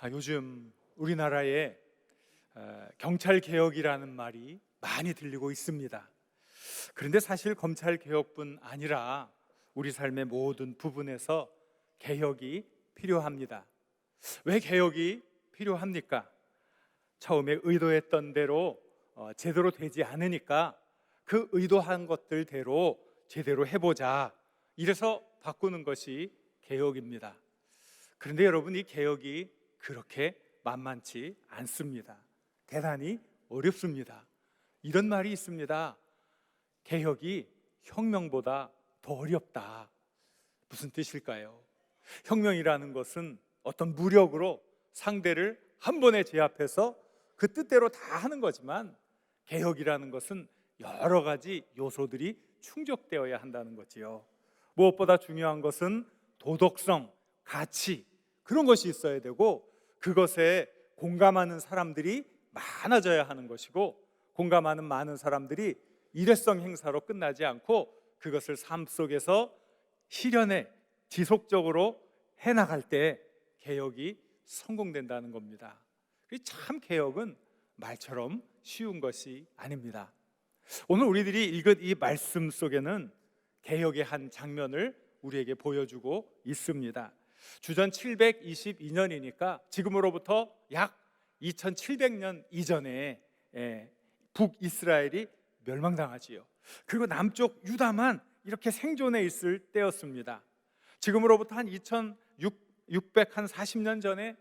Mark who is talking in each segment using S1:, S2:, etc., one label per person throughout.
S1: 요즘 우리나라에 경찰 개혁이라는 말이 많이 들리고 있습니다. 그런데 사실 검찰 개혁뿐 아니라 우리 삶의 모든 부분에서 개혁이 필요합니다. 왜 개혁이 필요합니까? 처음에 의도했던 대로 제대로 되지 않으니까 그 의도한 것들대로 제대로 해보자, 이래서 바꾸는 것이 개혁입니다. 그런데 여러분, 이 개혁이 그렇게 만만치 않습니다. 대단히 어렵습니다. 이런 말이 있습니다. 개혁이 혁명보다 더 어렵다. 무슨 뜻일까요? 혁명이라는 것은 어떤 무력으로 상대를 한 번에 제압해서 그 뜻대로 다 하는 거지만, 개혁이라는 것은 여러 가지 요소들이 충족되어야 한다는 거지요. 무엇보다 중요한 것은 도덕성, 가치, 그런 것이 있어야 되고, 그것에 공감하는 사람들이 많아져야 하는 것이고, 공감하는 많은 사람들이 일회성 행사로 끝나지 않고 그것을 삶 속에서 실현해 지속적으로 해나갈 때 개혁이 성공된다는 겁니다. 참 개혁은 말처럼 쉬운 것이 아닙니다. 오늘 우리들이 읽은 이 말씀 속에는 개혁의 한 장면을 우리에게 보여주고 있습니다. 주전 722년이니까 지금으로부터 약 2700년 이전에 북이스라엘이 멸망당하지요. 그리고 남쪽 유다만 이렇게 생존해 있을 때였습니다. 지금으로부터 한 2640년 전에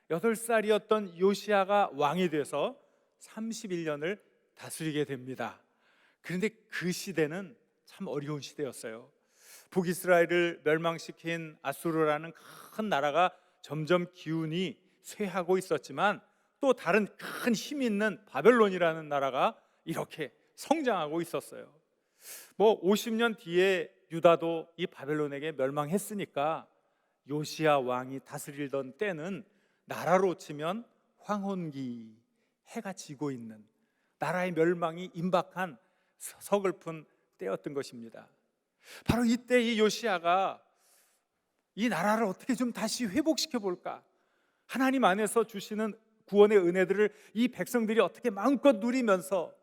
S1: 8살이었던 요시야가 왕이 돼서 31년을 다스리게 됩니다. 그런데 그 시대는 참 어려운 시대였어요. 북이스라엘을 멸망시킨 아수르라는 큰 나라가 점점 기운이 쇠하고 있었지만, 또 다른 큰 힘 있는 바벨론이라는 나라가 이렇게 성장하고 있었어요. 50년 뒤에 유다도 이 바벨론에게 멸망했으니까 요시야 왕이 다스리던 때는 나라로 치면 황혼기, 해가 지고 있는, 나라의 멸망이 임박한 서글픈 때였던 것입니다. 바로 이때 이 요시야가 이 나라를 어떻게 좀 다시 회복시켜 볼까, 하나님 안에서 주시는 구원의 은혜들을 이 백성들이 어떻게 마음껏 누리면서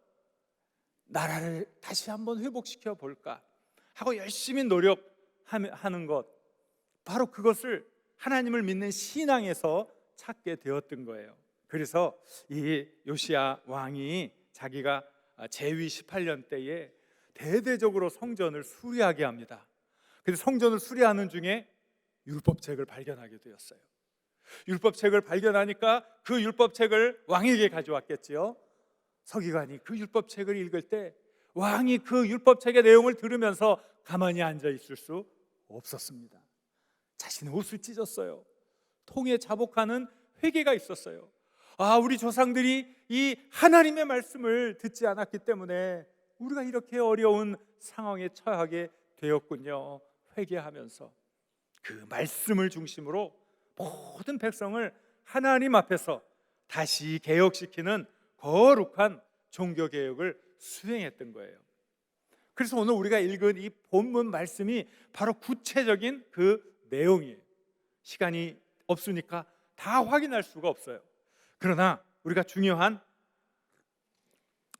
S1: 나라를 다시 한번 회복시켜 볼까 하고 열심히 노력하는 것, 바로 그것을 하나님을 믿는 신앙에서 찾게 되었던 거예요. 그래서 이 요시야 왕이 자기가 재위 18년 때에 대대적으로 성전을 수리하게 합니다. 그래서 성전을 수리하는 중에 율법책을 발견하게 되었어요. 율법책을 발견하니까 그 율법책을 왕에게 가져왔겠지요. 서기관이 그 율법책을 읽을 때 왕이 그 율법책의 내용을 들으면서 가만히 앉아 있을 수 없었습니다. 자신의 옷을 찢었어요. 통에 자복하는 회개가 있었어요. 우리 조상들이 이 하나님의 말씀을 듣지 않았기 때문에 우리가 이렇게 어려운 상황에 처하게 되었군요. 회개하면서 그 말씀을 중심으로 모든 백성을 하나님 앞에서 다시 개혁시키는 거룩한 종교개혁을 수행했던 거예요. 그래서 오늘 우리가 읽은 이 본문 말씀이 바로 구체적인 그 내용이에요. 시간이 없으니까 다 확인할 수가 없어요. 그러나 우리가 중요한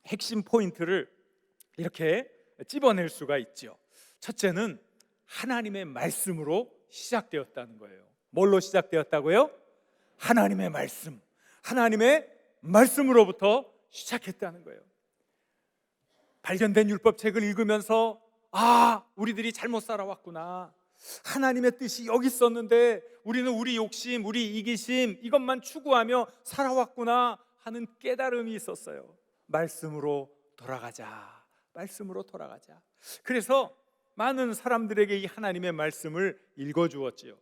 S1: 핵심 포인트를 이렇게 찝어낼 수가 있죠. 첫째는 하나님의 말씀으로 시작되었다는 거예요. 뭘로 시작되었다고요? 하나님의 말씀, 하나님의 말씀으로부터 시작했다는 거예요. 발견된 율법책을 읽으면서 우리들이 잘못 살아왔구나, 하나님의 뜻이 여기 있었는데 우리는 우리 욕심, 우리 이기심, 이것만 추구하며 살아왔구나 하는 깨달음이 있었어요. 말씀으로 돌아가자, 말씀으로 돌아가자. 그래서 많은 사람들에게 이 하나님의 말씀을 읽어주었지요.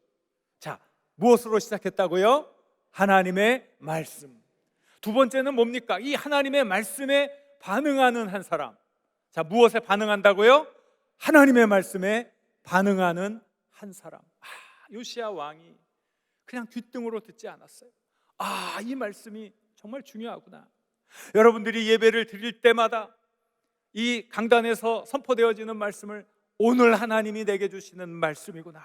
S1: 자, 무엇으로 시작했다고요? 하나님의 말씀. 두 번째는 뭡니까? 이 하나님의 말씀에 반응하는 한 사람. 자, 무엇에 반응한다고요? 하나님의 말씀에 반응하는 한 사람. 요시야 왕이 그냥 귓등으로 듣지 않았어요. 이 말씀이 정말 중요하구나. 여러분들이 예배를 드릴 때마다 이 강단에서 선포되어지는 말씀을 오늘 하나님이 내게 주시는 말씀이구나.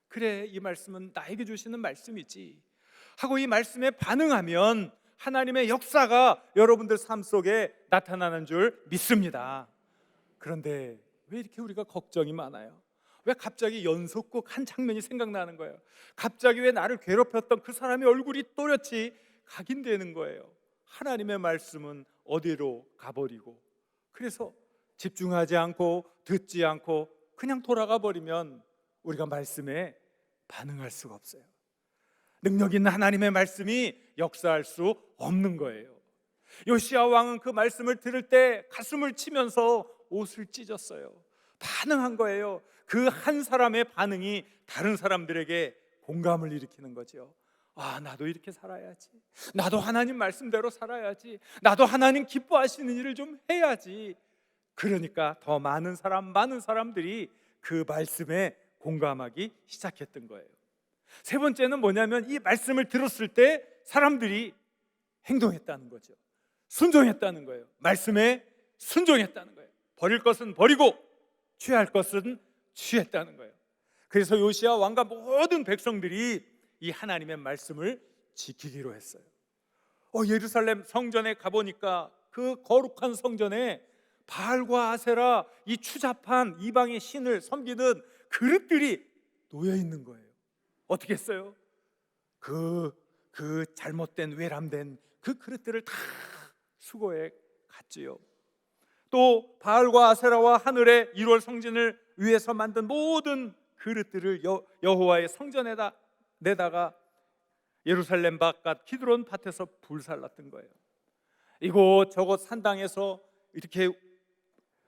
S1: 그래, 이 말씀은 나에게 주시는 말씀이지. 하고 이 말씀에 반응하면 하나님의 역사가 여러분들 삶 속에 나타나는 줄 믿습니다. 그런데 왜 이렇게 우리가 걱정이 많아요? 왜 갑자기 연속극 한 장면이 생각나는 거예요? 갑자기 왜 나를 괴롭혔던 그 사람의 얼굴이 또렷이 각인되는 거예요? 하나님의 말씀은 어디로 가버리고, 그래서 집중하지 않고 듣지 않고 그냥 돌아가 버리면 우리가 말씀에 반응할 수가 없어요. 능력 있는 하나님의 말씀이 역사할 수 없는 거예요. 요시야 왕은 그 말씀을 들을 때 가슴을 치면서 옷을 찢었어요. 반응한 거예요. 그 한 사람의 반응이 다른 사람들에게 공감을 일으키는 거죠. 아, 나도 이렇게 살아야지. 나도 하나님 말씀대로 살아야지. 나도 하나님 기뻐하시는 일을 좀 해야지. 그러니까 더 많은 사람들이 그 말씀에 공감하기 시작했던 거예요. 세 번째는 뭐냐면 이 말씀을 들었을 때 사람들이 행동했다는 거죠. 순종했다는 거예요. 말씀에 순종했다는 거예요. 버릴 것은 버리고 취할 것은 취했다는 거예요. 그래서 요시야 왕과 모든 백성들이 이 하나님의 말씀을 지키기로 했어요. 예루살렘 성전에 가보니까 그 거룩한 성전에 바알과 아세라, 이 추잡한 이방의 신을 섬기는 그릇들이 놓여 있는 거예요. 어떻게 했어요? 그 잘못된 외람된 그 그릇들을 다 수거해 갔지요. 또 바알과 아세라와 하늘의 1월 성전을 위해서 만든 모든 그릇들을 여호와의 성전에다 내다가 예루살렘 바깥 기드론 밭에서 불살랐던 거예요. 이곳저곳 산당에서 이렇게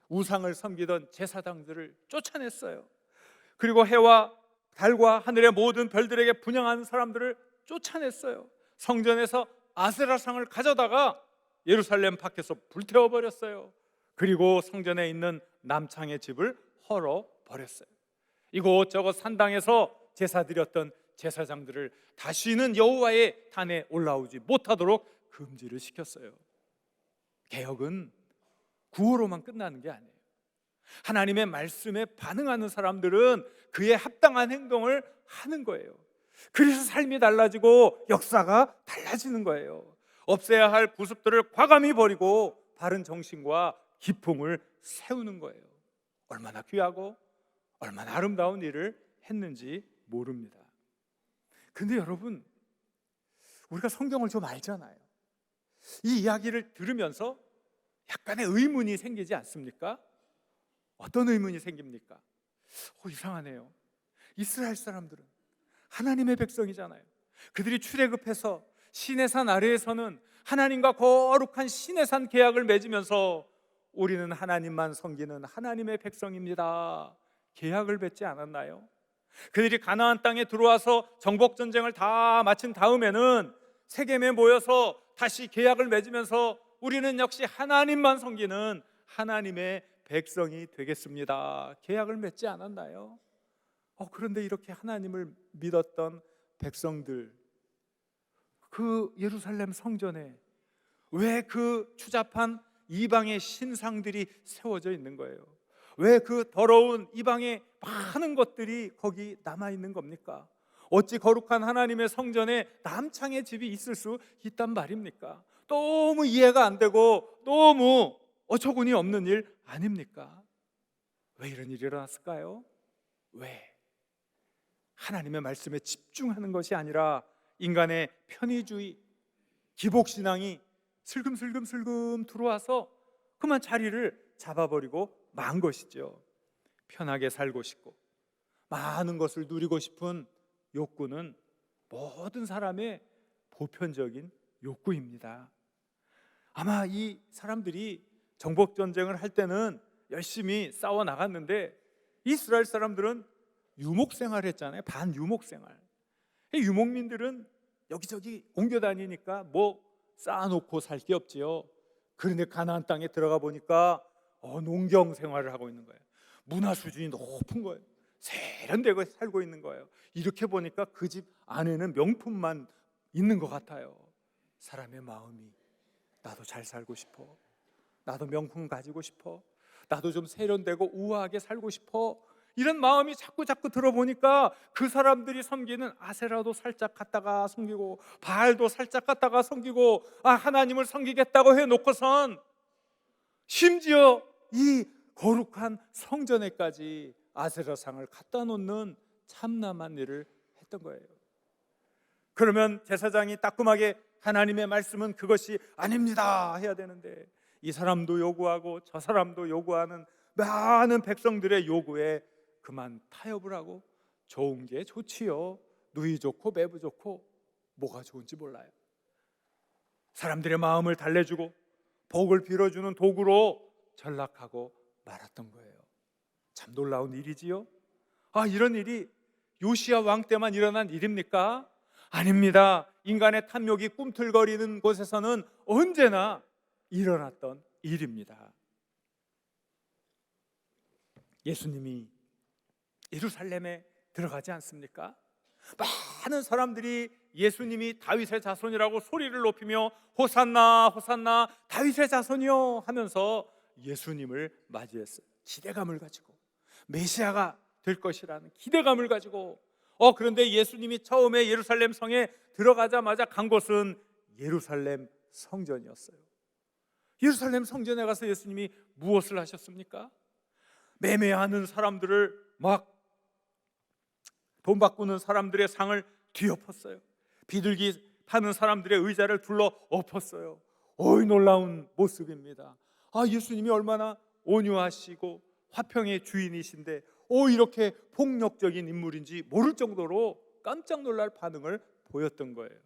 S1: 우상을 섬기던 제사장들을 쫓아냈어요. 그리고 해와 달과 하늘의 모든 별들에게 분향하는 사람들을 쫓아냈어요. 성전에서 아세라상을 가져다가 예루살렘 밖에서 불태워버렸어요. 그리고 성전에 있는 남창의 집을 헐어버렸어요. 이곳저곳 산당에서 제사 드렸던 제사장들을 다시는 여호와의 단에 올라오지 못하도록 금지를 시켰어요. 개혁은 구호로만 끝나는 게 아니에요. 하나님의 말씀에 반응하는 사람들은 그에 합당한 행동을 하는 거예요. 그래서 삶이 달라지고 역사가 달라지는 거예요. 없애야 할 구습들을 과감히 버리고 바른 정신과 기풍을 세우는 거예요. 얼마나 귀하고 얼마나 아름다운 일을 했는지 모릅니다. 근데 여러분, 우리가 성경을 좀 알잖아요. 이 이야기를 들으면서 약간의 의문이 생기지 않습니까? 어떤 의문이 생깁니까? 이상하네요. 이스라엘 사람들은 하나님의 백성이잖아요. 그들이 출애굽해서 시내산 아래에서는 하나님과 거룩한 시내산 계약을 맺으면서 우리는 하나님만 섬기는 하나님의 백성입니다, 계약을 맺지 않았나요? 그들이 가나안 땅에 들어와서 정복 전쟁을 다 마친 다음에는 세겜에 모여서 다시 계약을 맺으면서 우리는 역시 하나님만 섬기는 하나님의 백성이 되겠습니다, 계약을 맺지 않았나요? 그런데 이렇게 하나님을 믿었던 백성들, 그 예루살렘 성전에 왜 그 추잡한 이방의 신상들이 세워져 있는 거예요? 왜 그 더러운 이방의 많은 것들이 거기 남아있는 겁니까? 어찌 거룩한 하나님의 성전에 남창의 집이 있을 수 있단 말입니까? 너무 이해가 안 되고 너무 어처구니 없는 일 아닙니까? 왜 이런 일이 일어났을까요? 왜? 하나님의 말씀에 집중하는 것이 아니라 인간의 편의주의, 기복신앙이 슬금슬금 들어와서 그만 자리를 잡아버리고 만 것이죠. 편하게 살고 싶고 많은 것을 누리고 싶은 욕구는 모든 사람의 보편적인 욕구입니다. 아마 이 사람들이 정복전쟁을 할 때는 열심히 싸워 나갔는데 이스라엘 사람들은 유목생활을 했잖아요. 반유목생활. 유목민들은 여기저기 옮겨 다니니까 뭐 쌓아놓고 살 게 없지요. 그런데 가나안 땅에 들어가 보니까 농경 생활을 하고 있는 거예요. 문화 수준이 높은 거예요. 세련되고 살고 있는 거예요. 이렇게 보니까 그 집 안에는 명품만 있는 것 같아요. 사람의 마음이 나도 잘 살고 싶어, 나도 명품 가지고 싶어, 나도 좀 세련되고 우아하게 살고 싶어, 이런 마음이 자꾸 들어보니까 그 사람들이 섬기는 아세라도 살짝 갔다가 섬기고 바알도 살짝 갔다가 섬기고 하나님을 섬기겠다고 해놓고선 심지어 이 거룩한 성전에까지 아세라상을 갖다 놓는 참남한 일을 했던 거예요. 그러면 제사장이 따끔하게 하나님의 말씀은 그것이 아닙니다 해야 되는데, 이 사람도 요구하고 저 사람도 요구하는 많은 백성들의 요구에 그만 타협을 하고, 좋은 게 좋지요. 누이 좋고 매부 좋고 뭐가 좋은지 몰라요. 사람들의 마음을 달래주고 복을 빌어주는 도구로 전락하고 말았던 거예요. 참 놀라운 일이지요. 이런 일이 요시야 왕 때만 일어난 일입니까? 아닙니다. 인간의 탐욕이 꿈틀거리는 곳에서는 언제나 일어났던 일입니다. 예수님이 예루살렘에 들어가지 않습니까? 많은 사람들이 예수님이 다윗의 자손이라고 소리를 높이며 호산나 호산나 다윗의 자손이요 하면서 예수님을 맞이했어요. 기대감을 가지고, 메시아가 될 것이라는 기대감을 가지고. 그런데 예수님이 처음에 예루살렘 성에 들어가자마자 간 곳은 예루살렘 성전이었어요. 예루살렘 성전에 가서 예수님이 무엇을 하셨습니까? 매매하는 사람들을, 막 돈 바꾸는 사람들의 상을 뒤엎었어요. 비둘기 파는 사람들의 의자를 둘러 엎었어요. 놀라운 모습입니다. 예수님이 얼마나 온유하시고 화평의 주인이신데 이렇게 폭력적인 인물인지 모를 정도로 깜짝 놀랄 반응을 보였던 거예요.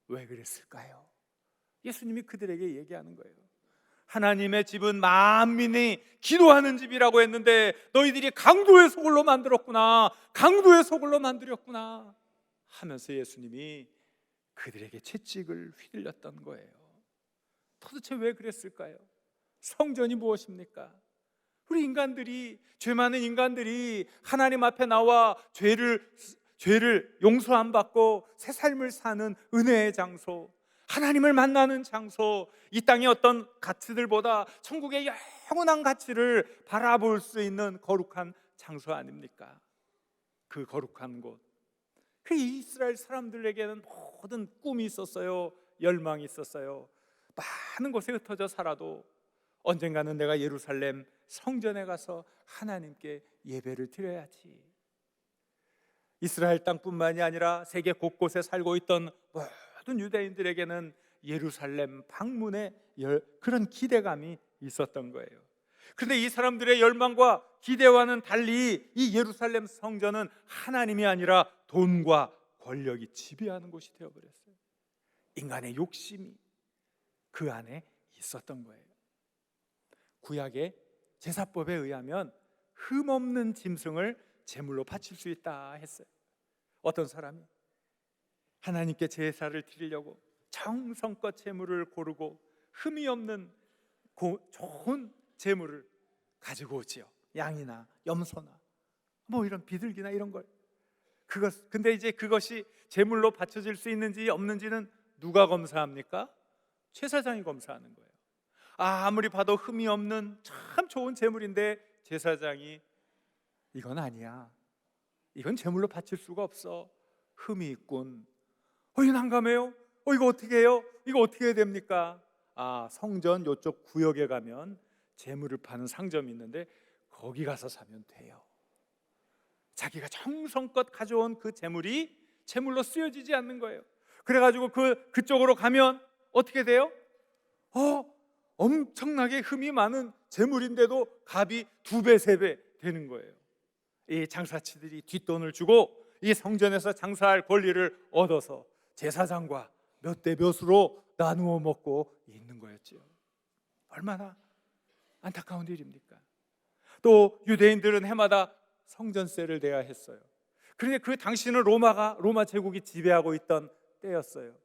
S1: 왜 그랬을까요? 예수님이 그들에게 얘기하는 거예요. 하나님의 집은 만민이 기도하는 집이라고 했는데 너희들이 강도의 소굴로 만들었구나, 강도의 소굴로 만들었구나 하면서 예수님이 그들에게 채찍을 휘둘렸던 거예요. 도대체 왜 그랬을까요? 성전이 무엇입니까? 우리 인간들이, 죄 많은 인간들이 하나님 앞에 나와 죄를 용서 안 받고 새 삶을 사는 은혜의 장소, 하나님을 만나는 장소, 이 땅의 어떤 가치들보다 천국의 영원한 가치를 바라볼 수 있는 거룩한 장소 아닙니까? 그 거룩한 곳, 그 이스라엘 사람들에게는 모든 꿈이 있었어요. 열망이 있었어요. 많은 곳에 흩어져 살아도 언젠가는 내가 예루살렘 성전에 가서 하나님께 예배를 드려야지. 이스라엘 땅뿐만이 아니라 세계 곳곳에 살고 있던 모든 유대인들에게는 예루살렘 방문에 그런 기대감이 있었던 거예요. 그런데 이 사람들의 열망과 기대와는 달리 이 예루살렘 성전은 하나님이 아니라 돈과 권력이 지배하는 곳이 되어버렸어요. 인간의 욕심이 그 안에 있었던 거예요. 구약의 제사법에 의하면 흠없는 짐승을 제물로 바칠 수 있다 했어요. 어떤 사람이 하나님께 제사를 드리려고 정성껏 제물을 고르고 흠이 없는 좋은 제물을 가지고 오지요. 양이나 염소나 이런 비둘기나 이런 걸. 근데 이제 그것이 제물로 바쳐질 수 있는지 없는지는 누가 검사합니까? 제사장이 검사하는 거예요. 아무리 봐도 흠이 없는 참 좋은 제물인데 제사장이 이건 아니야, 이건 제물로 바칠 수가 없어, 흠이 있군, 이 난감해요, 이거 어떻게 해요? 이거 어떻게 해야 됩니까? 성전 요쪽 구역에 가면 제물을 파는 상점이 있는데 거기 가서 사면 돼요. 자기가 정성껏 가져온 그 제물이 제물로 쓰여지지 않는 거예요. 그래가지고 그쪽으로 가면 어떻게 돼요? 엄청나게 흠이 많은 제물인데도 값이 2배, 3배 되는 거예요. 이 장사치들이 뒷돈을 주고 이 성전에서 장사할 권리를 얻어서 제사장과 몇 대 몇으로 나누어 먹고 있는 거였죠. 얼마나 안타까운 일입니까? 또 유대인들은 해마다 성전세를 내야 했어요. 그런데 그 당시는 로마 제국이 지배하고 있던 때였어요.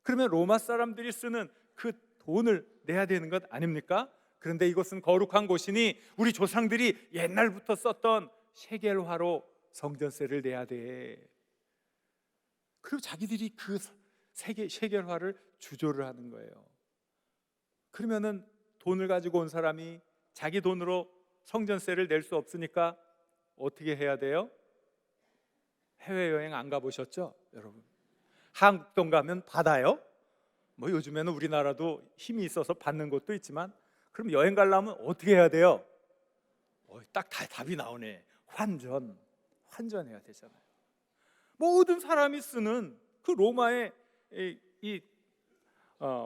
S1: 그러면 로마 사람들이 쓰는 그 돈을 내야 되는 것 아닙니까? 그런데 이곳은 거룩한 곳이니 우리 조상들이 옛날부터 썼던 shekel화로 성전세를 내야 돼. 그리고 자기들이 그 shekel화를 주조를 하는 거예요. 그러면은 돈을 가지고 온 사람이 자기 돈으로 성전세를 낼 수 없으니까 어떻게 해야 돼요? 해외여행 안 가보셨죠? 여러분, 한국동 가면 받아요? 뭐 요즘에는 우리나라도 힘이 있어서 받는 곳도 있지만, 그럼 여행 가려면 어떻게 해야 돼요? 딱 답이 나오네. 환전해야 되잖아요. 모든 사람이 쓰는 그 로마의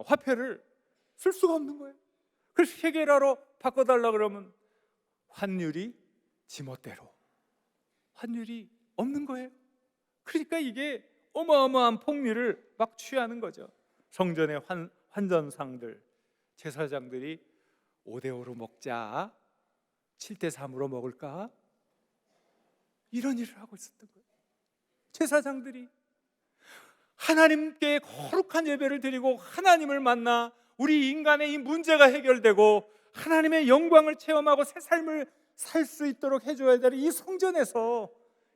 S1: 화폐를 쓸 수가 없는 거예요. 그래서 세계라로 바꿔달라 그러면 환율이 지멋대로, 환율이 없는 거예요. 그러니까 이게 어마어마한 폭리를 막 취하는 거죠. 성전의 환전상들, 제사장들이 5대5로 먹자, 7대3으로 먹을까, 이런 일을 하고 있었던 거예요. 제사장들이 하나님께 거룩한 예배를 드리고 하나님을 만나 우리 인간의 이 문제가 해결되고 하나님의 영광을 체험하고 새 삶을 살 수 있도록 해줘야 될 이 성전에서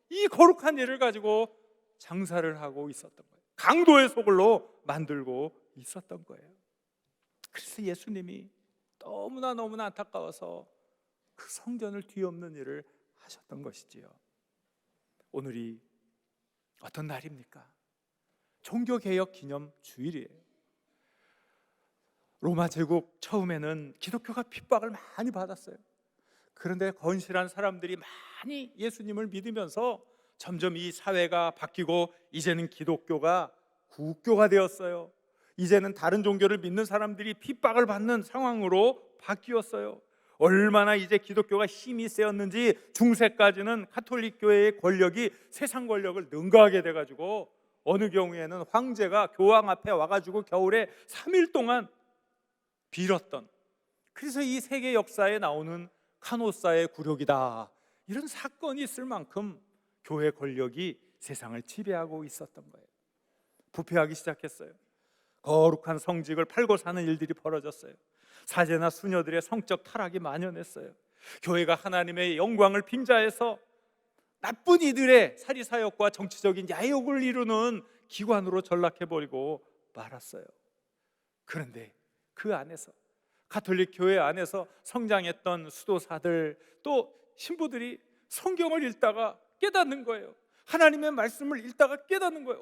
S1: 이 거룩한 일을 가지고 장사를 하고 있었던 거예요. 강도의 소굴로 만들고 있었던 거예요. 그래서 예수님이 너무나 안타까워서 그 성전을 뒤엎는 일을 하셨던 것이지요. 오늘이 어떤 날입니까? 종교개혁 기념 주일이에요. 로마 제국 처음에는 기독교가 핍박을 많이 받았어요. 그런데 건실한 사람들이 많이 예수님을 믿으면서 점점 이 사회가 바뀌고 이제는 기독교가 국교가 되었어요. 이제는 다른 종교를 믿는 사람들이 핍박을 받는 상황으로 바뀌었어요. 얼마나 이제 기독교가 힘이 세었는지 중세까지는 가톨릭 교회의 권력이 세상 권력을 능가하게 돼가지고 어느 경우에는 황제가 교황 앞에 와가지고 겨울에 3일 동안 빌었던, 그래서 이 세계 역사에 나오는 카노사의 굴욕이다, 이런 사건이 있을 만큼 교회 권력이 세상을 지배하고 있었던 거예요. 부패하기 시작했어요. 거룩한 성직을 팔고 사는 일들이 벌어졌어요. 사제나 수녀들의 성적 타락이 만연했어요. 교회가 하나님의 영광을 빙자해서 나쁜 이들의 사리사욕과 정치적인 야욕을 이루는 기관으로 전락해버리고 말았어요. 그런데 그 안에서, 가톨릭 교회 안에서 성장했던 수도사들, 또 신부들이 성경을 읽다가 깨닫는 거예요. 하나님의 말씀을 읽다가 깨닫는 거예요.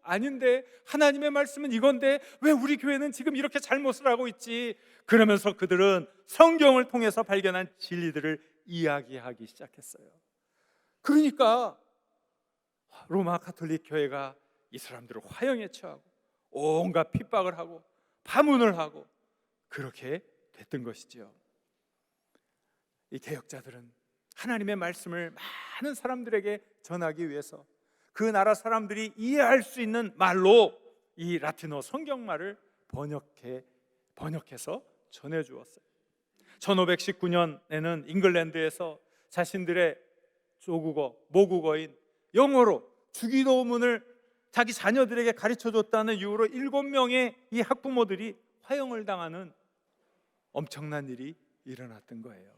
S1: 아닌데, 하나님의 말씀은 이건데 왜 우리 교회는 지금 이렇게 잘못을 하고 있지? 그러면서 그들은 성경을 통해서 발견한 진리들을 이야기하기 시작했어요. 그러니까 로마 가톨릭 교회가 이 사람들을 화형에 처하고 온갖 핍박을 하고 파문을 하고 그렇게 됐던 것이지요. 이 개혁자들은 하나님의 말씀을 많은 사람들에게 전하기 위해서 그 나라 사람들이 이해할 수 있는 말로 이 라틴어 성경말을 번역해서 전해주었어요. 1519년에는 잉글랜드에서 자신들의 조국어, 모국어인 영어로 주기도문을 자기 자녀들에게 가르쳐줬다는 이유로 7명의 이 학부모들이 화형을 당하는 엄청난 일이 일어났던 거예요.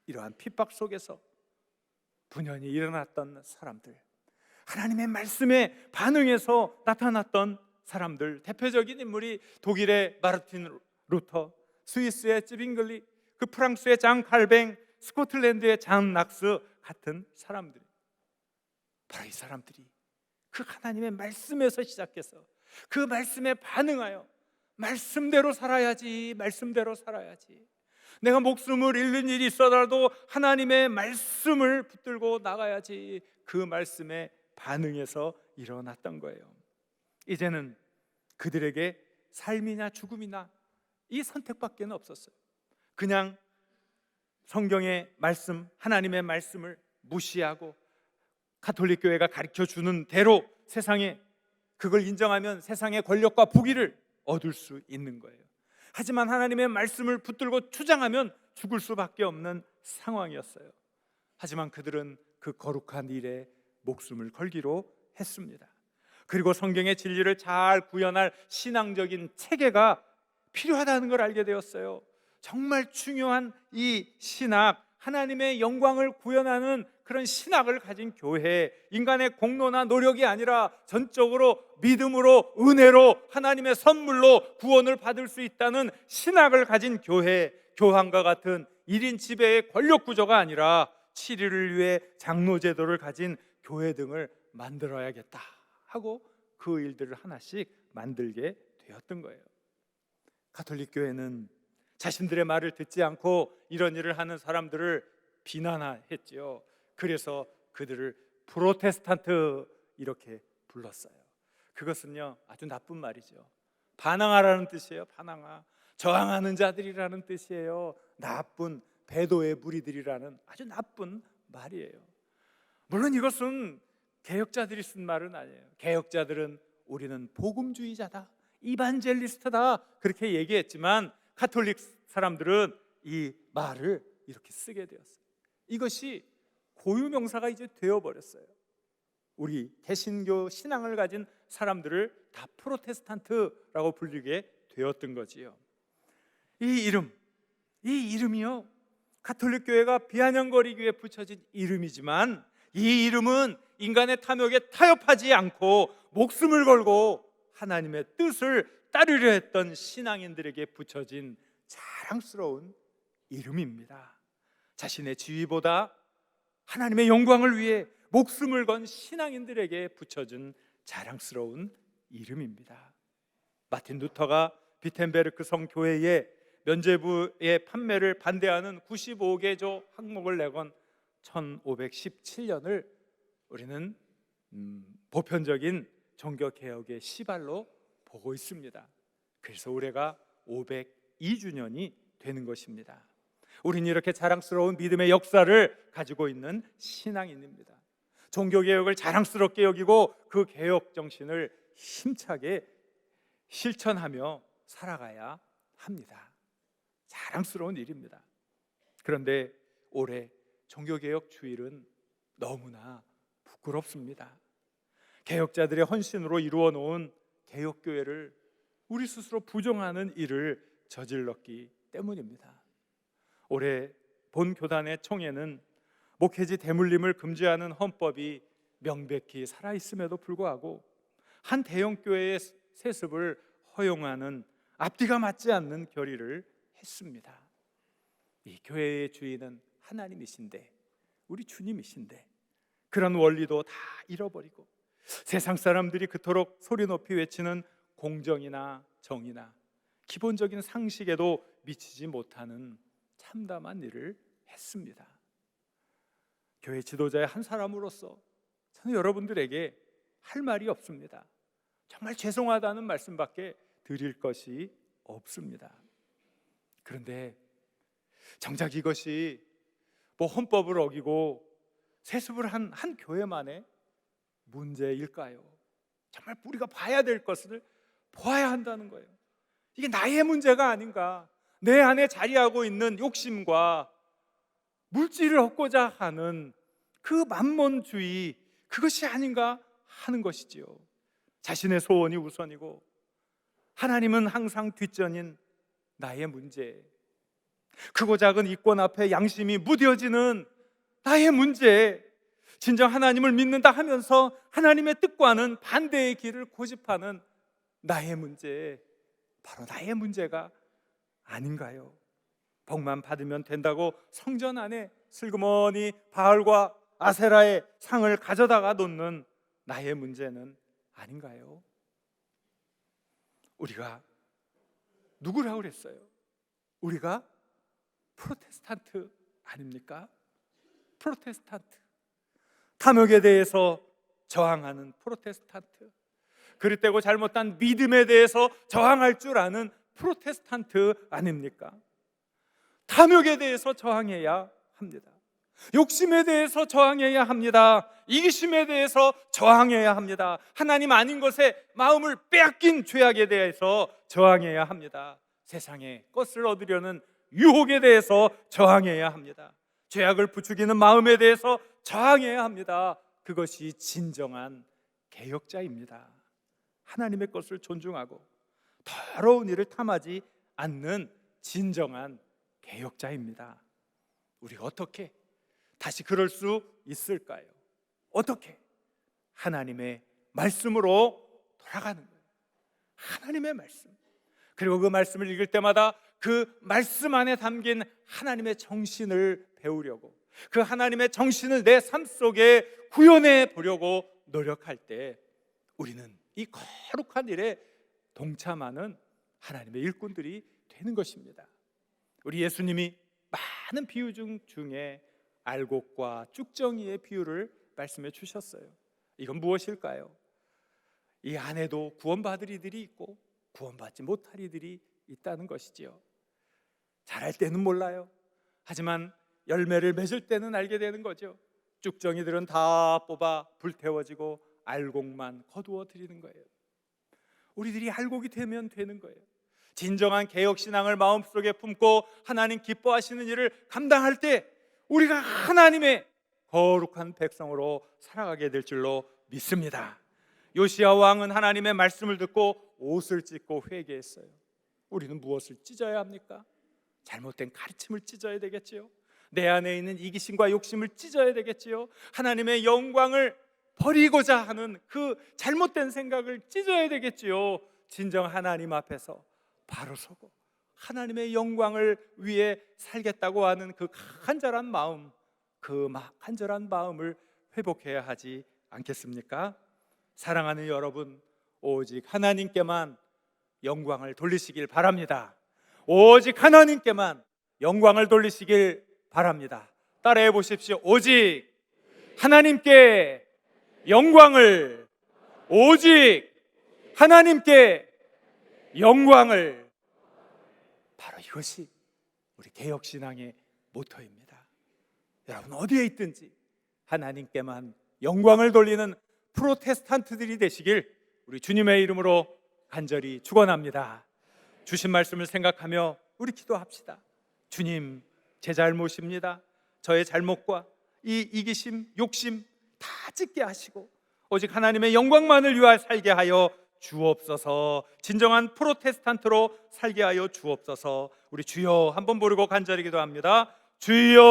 S1: 이러한 핍박 속에서 분연히 일어났던 사람들, 하나님의 말씀에 반응해서 나타났던 사람들, 대표적인 인물이 독일의 마르틴 루터, 스위스의 찌빙글리, 그 프랑스의 장 칼뱅, 스코틀랜드의 장 낙스 같은 사람들이, 바로 이 사람들이 그 하나님의 말씀에서 시작해서 그 말씀에 반응하여 말씀대로 살아야지, 내가 목숨을 잃는 일이 있어라도 하나님의 말씀을 붙들고 나가야지, 그 말씀에 반응해서 일어났던 거예요. 이제는 그들에게 삶이냐 죽음이나 이 선택밖에 없었어요. 그냥 성경의 말씀, 하나님의 말씀을 무시하고 가톨릭 교회가 가르쳐주는 대로 세상에 그걸 인정하면 세상의 권력과 부귀를 얻을 수 있는 거예요. 하지만 하나님의 말씀을 붙들고 주장하면 죽을 수밖에 없는 상황이었어요. 하지만 그들은 그 거룩한 일에 목숨을 걸기로 했습니다. 그리고 성경의 진리를 잘 구현할 신앙적인 체계가 필요하다는 걸 알게 되었어요. 정말 중요한 이 신학, 하나님의 영광을 구현하는 그런 신학을 가진 교회, 인간의 공로나 노력이 아니라 전적으로 믿음으로, 은혜로, 하나님의 선물로 구원을 받을 수 있다는 신학을 가진 교회, 교황과 같은 1인 지배의 권력 구조가 아니라 치리를 위해 장로 제도를 가진 교회 등을 만들어야겠다 하고 그 일들을 하나씩 만들게 되었던 거예요. 가톨릭 교회는 자신들의 말을 듣지 않고 이런 일을 하는 사람들을 비난했지요. 그래서 그들을 프로테스탄트 이렇게 불렀어요. 그것은요 아주 나쁜 말이죠. 반항하라는 뜻이에요. 반항하, 저항하는 자들이라는 뜻이에요. 나쁜 배도의 무리들이라는 아주 나쁜 말이에요. 물론 이것은 개혁자들이 쓴 말은 아니에요. 개혁자들은 우리는 복음주의자다, 이반젤리스트다 그렇게 얘기했지만 가톨릭 사람들은 이 말을 이렇게 쓰게 되었어요. 이것이 고유명사가 이제 되어버렸어요. 우리 개신교 신앙을 가진 사람들을 다 프로테스탄트라고 불리게 되었던 거지요. 이 이름이요 가톨릭 교회가 비아냥거리기 위해 붙여진 이름이지만 이 이름은 인간의 탐욕에 타협하지 않고 목숨을 걸고 하나님의 뜻을 따르려 했던 신앙인들에게 붙여진 자랑스러운 이름입니다. 자신의 지위보다 하나님의 영광을 위해 목숨을 건 신앙인들에게 붙여진 자랑스러운 이름입니다. 마틴 루터가 비텐베르크 성교회에 면죄부의 판매를 반대하는 95개조 항목을 내건 1517년을 우리는 보편적인 종교개혁의 시발로 보고 있습니다. 그래서 올해가 502주년이 되는 것입니다. 우리는 이렇게 자랑스러운 믿음의 역사를 가지고 있는 신앙인입니다. 종교개혁을 자랑스럽게 여기고 그 개혁 정신을 힘차게 실천하며 살아가야 합니다. 자랑스러운 일입니다. 그런데 올해 종교개혁 주일은 너무나 부끄럽습니다. 개혁자들의 헌신으로 이루어 놓은 개혁교회를 우리 스스로 부정하는 일을 저질렀기 때문입니다. 올해 본 교단의 총회는 목회지 대물림을 금지하는 헌법이 명백히 살아있음에도 불구하고 한 대형교회의 세습을 허용하는 앞뒤가 맞지 않는 결의를 했습니다. 이 교회의 주인은 하나님이신데, 우리 주님이신데 그런 원리도 다 잃어버리고 세상 사람들이 그토록 소리 높이 외치는 공정이나 정의나 기본적인 상식에도 미치지 못하는 참담한 일을 했습니다. 교회 지도자의 한 사람으로서 저는 여러분들에게 할 말이 없습니다. 정말 죄송하다는 말씀밖에 드릴 것이 없습니다. 그런데 정작 이것이 헌법을 어기고 세습을 한 교회만의 문제일까요? 정말 우리가 봐야 될 것을 보아야 한다는 거예요. 이게 나의 문제가 아닌가, 내 안에 자리하고 있는 욕심과 물질을 얻고자 하는 그 만몬주의, 그것이 아닌가 하는 것이지요. 자신의 소원이 우선이고 하나님은 항상 뒷전인 나의 문제, 크고 작은 이권 앞에 양심이 무뎌지는 나의 문제, 진정 하나님을 믿는다 하면서 하나님의 뜻과는 반대의 길을 고집하는 나의 문제, 바로 나의 문제가 아닌가요? 복만 받으면 된다고 성전 안에 슬그머니 바알과 아세라의 상을 가져다가 놓는 나의 문제는 아닌가요? 우리가 누구라고 그랬어요? 우리가 프로테스탄트 아닙니까? 프로테스탄트, 탐욕에 대해서 저항하는 프로테스탄트, 그릇되고 잘못한 믿음에 대해서 저항할 줄 아는 프로테스탄트 아닙니까? 탐욕에 대해서 저항해야 합니다. 욕심에 대해서 저항해야 합니다. 이기심에 대해서 저항해야 합니다. 하나님 아닌 것에 마음을 빼앗긴 죄악에 대해서 저항해야 합니다. 세상의 것을 얻으려는 유혹에 대해서 저항해야 합니다. 죄악을 부추기는 마음에 대해서 저항해야 합니다. 그것이 진정한 개혁자입니다. 하나님의 것을 존중하고 더러운 일을 탐하지 않는 진정한 개혁자입니다. 우리가 어떻게 다시 그럴 수 있을까요? 어떻게? 하나님의 말씀으로 돌아가는 거예요. 하나님의 말씀. 그리고 그 말씀을 읽을 때마다 그 말씀 안에 담긴 하나님의 정신을 배우려고, 그 하나님의 정신을 내 삶 속에 구현해 보려고 노력할 때 우리는 이 거룩한 일에 동참하는 하나님의 일꾼들이 되는 것입니다. 우리 예수님이 많은 비유 중에 알곡과 쭉정이의 비유를 말씀해 주셨어요. 이건 무엇일까요? 이 안에도 구원받을 이들이 있고 구원받지 못할 이들이 있다는 것이지요. 잘할 때는 몰라요. 하지만 열매를 맺을 때는 알게 되는 거죠. 쭉정이들은 다 뽑아 불태워지고 알곡만 거두어 드리는 거예요. 우리들이 알곡이 되면 되는 거예요. 진정한 개혁신앙을 마음속에 품고 하나님 기뻐하시는 일을 감당할 때 우리가 하나님의 거룩한 백성으로 살아가게 될 줄로 믿습니다. 요시야 왕은 하나님의 말씀을 듣고 옷을 찢고 회개했어요. 우리는 무엇을 찢어야 합니까? 잘못된 가르침을 찢어야 되겠지요. 내 안에 있는 이기심과 욕심을 찢어야 되겠지요. 하나님의 영광을 버리고자 하는 그 잘못된 생각을 찢어야 되겠지요. 진정 하나님 앞에서 바로 서고 하나님의 영광을 위해 살겠다고 하는 그 간절한 마음, 그 간절한 마음을 회복해야 하지 않겠습니까? 사랑하는 여러분, 오직 하나님께만 영광을 돌리시길 바랍니다. 오직 하나님께만 영광을 돌리시길 바랍니다. 따라해 보십시오. 오직 하나님께 영광을, 오직 하나님께 영광을. 바로 이것이 우리 개혁신앙의 모토입니다. 여러분 어디에 있든지 하나님께만 영광을 돌리는 프로테스탄트들이 되시길 우리 주님의 이름으로 간절히 축원합니다. 주신 말씀을 생각하며 우리 기도합시다. 주님, 제 잘못입니다. 저의 잘못과 이 이기심, 욕심 다 찢게 하시고 오직 하나님의 영광만을 위하여 살게 하여 주옵소서. 진정한 프로테스탄트로 살게 하여 주옵소서. 우리 주여 한번 부르고 간절히 기도합니다. 주여.